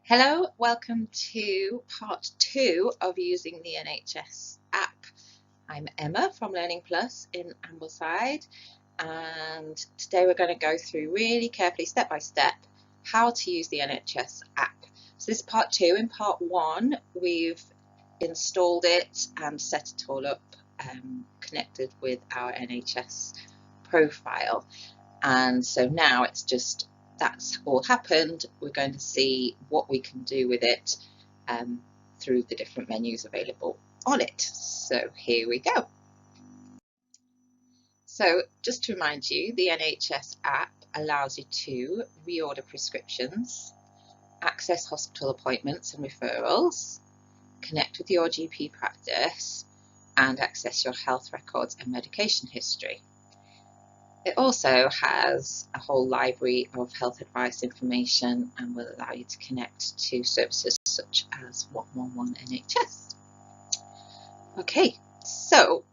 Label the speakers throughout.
Speaker 1: Hello, welcome to part 2 of using the NHS app. I'm Emma from Learning Plus in Ambleside, and today we're going to go through really carefully, step by step, how to use the NHS app. So this is part 2. In part 1, we've installed it and set it all up, connected with our NHS profile. And so now it's just that's all happened. We're going to see what we can do with it through the different menus available on it. So here we go. So just to remind you, the NHS app allows you to reorder prescriptions, access hospital appointments and referrals, connect with your GP practice, and access your health records and medication history. It also has a whole library of health advice information and will allow you to connect to services such as 111 NHS. Okay, so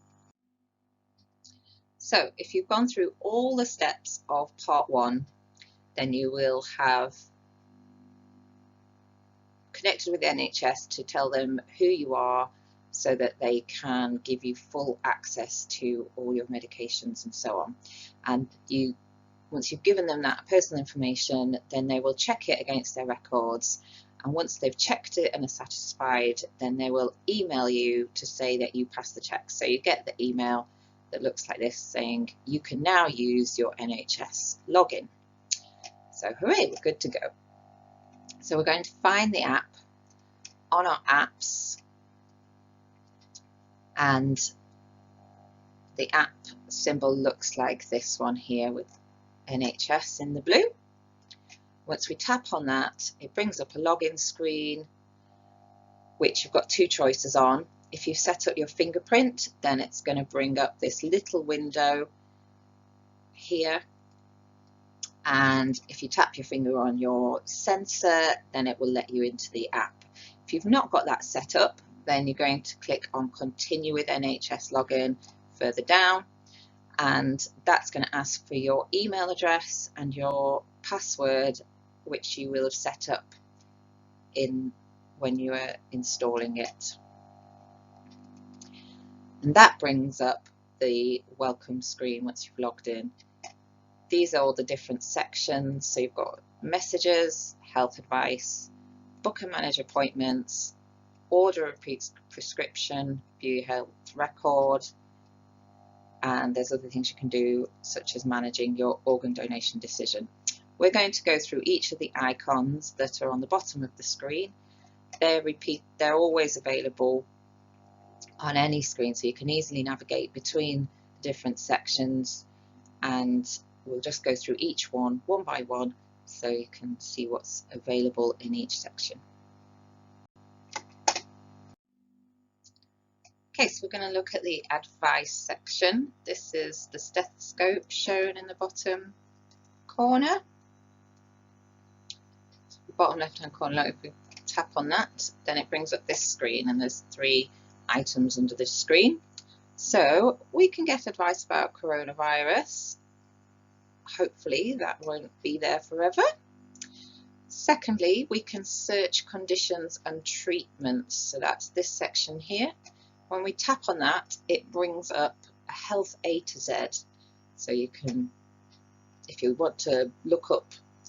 Speaker 1: if you've gone through all the steps of part 1, then you will have connected with the NHS to tell them who you are so that they can give you full access to all your medications and so on. And once you've given them that personal information, then they will check it against their records. And once they've checked it and are satisfied, then they will email you to say that you passed the check. So you get the email that looks like this saying you can now use your NHS login. So hooray, we're good to go. So we're going to find the app on our apps, and the app symbol looks like this one here with NHS in the blue. Once we tap on that, it brings up a login screen, which you've got 2 choices on. If you set up your fingerprint, then it's going to bring up this little window here. And if you tap your finger on your sensor, then it will let you into the app. If you've not got that set up, then you're going to click on Continue with NHS Login further down, and that's going to ask for your email address and your password, which you will have set up when you are installing it. And that brings up the welcome screen once you've logged in. These are all the different sections. So you've got messages, health advice, book and manage appointments, order a prescription, view your health record, and there's other things you can do, such as managing your organ donation decision. We're going to go through each of the icons that are on the bottom of the screen. They're always available on any screen, so you can easily navigate between the different sections, and we'll just go through each one by one so you can see what's available in each section. Okay, so we're going to look at the advice section. This is the stethoscope shown in the bottom corner. The bottom left-hand corner, if we tap on that, then it brings up this screen, and there's 3 items under this screen. So we can get advice about coronavirus. Hopefully that won't be there forever. Secondly, we can search conditions and treatments. So that's this section here. When we tap on that, it brings up a health A to Z. So you can, if you want to look up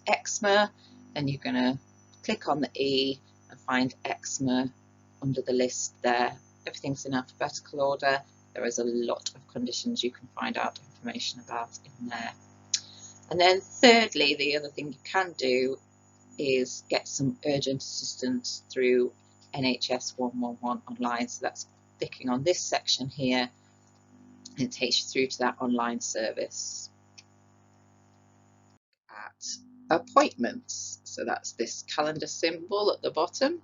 Speaker 1: eczema, then you're going to click on the E and find eczema under the list there. Everything's in alphabetical order. There is a lot of conditions you can find out information about in there. And then thirdly, the other thing you can do is get some urgent assistance through NHS 111 online. So that's clicking on this section here, and it takes you through to that online service. At appointments, so that's this calendar symbol at the bottom.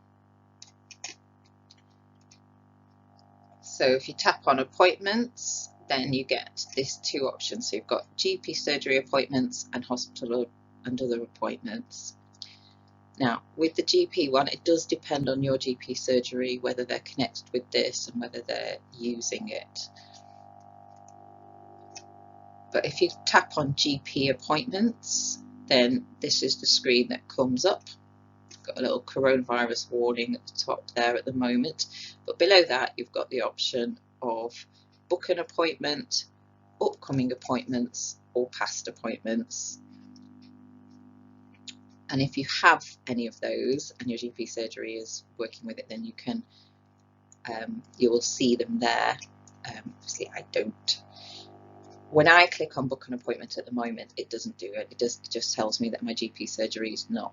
Speaker 1: So if you tap on appointments, then you get these 2 options. So you've got GP surgery appointments and hospital and other appointments. Now, with the GP one, it does depend on your GP surgery, whether they're connected with this and whether they're using it. But if you tap on GP appointments, then this is the screen that comes up. got a little coronavirus warning at the top there at the moment, but below that you've got the option of book an appointment, upcoming appointments, or past appointments. And if you have any of those and your GP surgery is working with it, then you can you will see them there. Obviously I don't. When I click on book an appointment at the moment, it doesn't do it. It just tells me that my GP surgery is not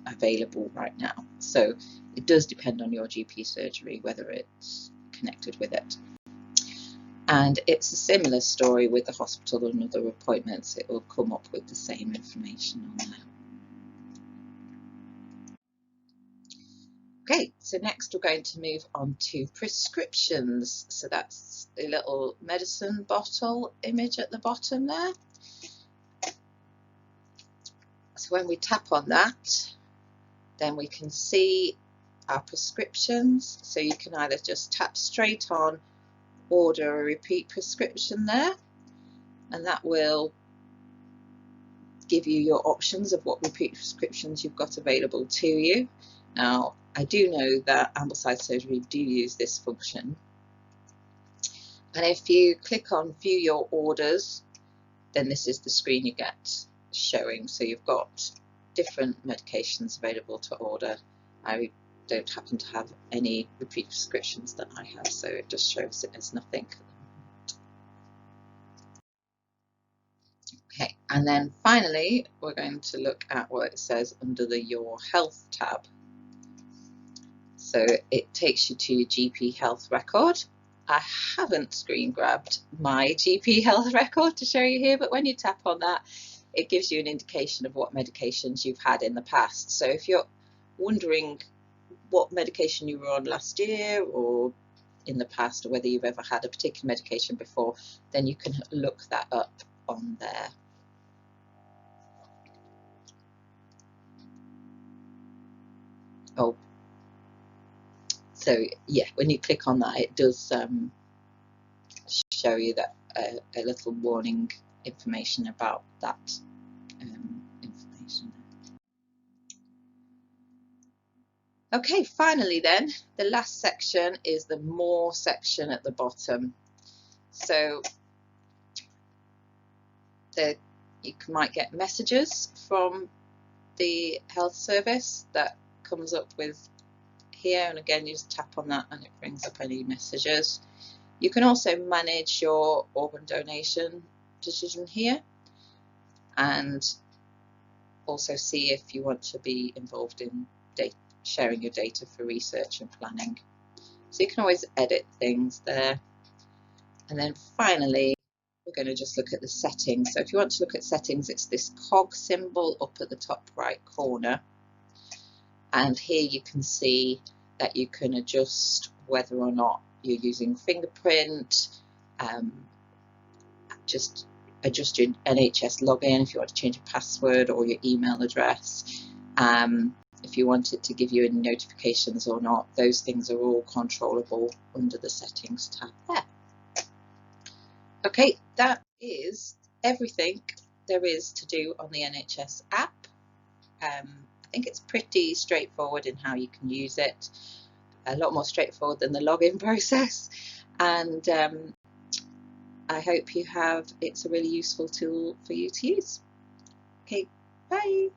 Speaker 1: available right now. So it does depend on your GP surgery whether it's connected with it. And it's a similar story with the hospital and other appointments. It will come up with the same information on there. Okay, so next we're going to move on to prescriptions. So that's a little medicine bottle image at the bottom there. So when we tap on that, then we can see our prescriptions. So you can either just tap straight on order a repeat prescription there, and that will give you your options of what repeat prescriptions you've got available to you. Now, I do know that Ambleside Surgery do use this function, and if you click on view your orders, then this is the screen you get showing. So you've got different medications available to order. I don't happen to have any repeat prescriptions that I have, so it just shows it as nothing. Okay, and then finally we're going to look at what it says under the Your Health tab. So it takes you to your GP health record. I haven't screen grabbed my GP health record to show you here, but when you tap on that, it gives you an indication of what medications you've had in the past. So if you're wondering what medication you were on last year or in the past, or whether you've ever had a particular medication before, then you can look that up on there. Oh, so yeah, when you click on that, it does show you that a little warning information about that information. Okay, finally then, the last section is the More section at the bottom. So you might get messages from the health service that comes up with here, and again you just tap on that and it brings up any messages. You can also manage your organ donation decision here, and also see if you want to be involved in sharing your data for research and planning. So you can always edit things there. And then finally, we're going to just look at the settings. So if you want to look at settings, it's this cog symbol up at the top right corner. And here you can see that you can adjust whether or not you're using fingerprint, just adjust your NHS login if you want to change your password or your email address. If you want it to give you any notifications or not, those things are all controllable under the settings tab there. Okay, that is everything there is to do on the NHS app. I think it's pretty straightforward in how you can use it, a lot more straightforward than the login process, and I hope it's a really useful tool for you to use. Okay, bye.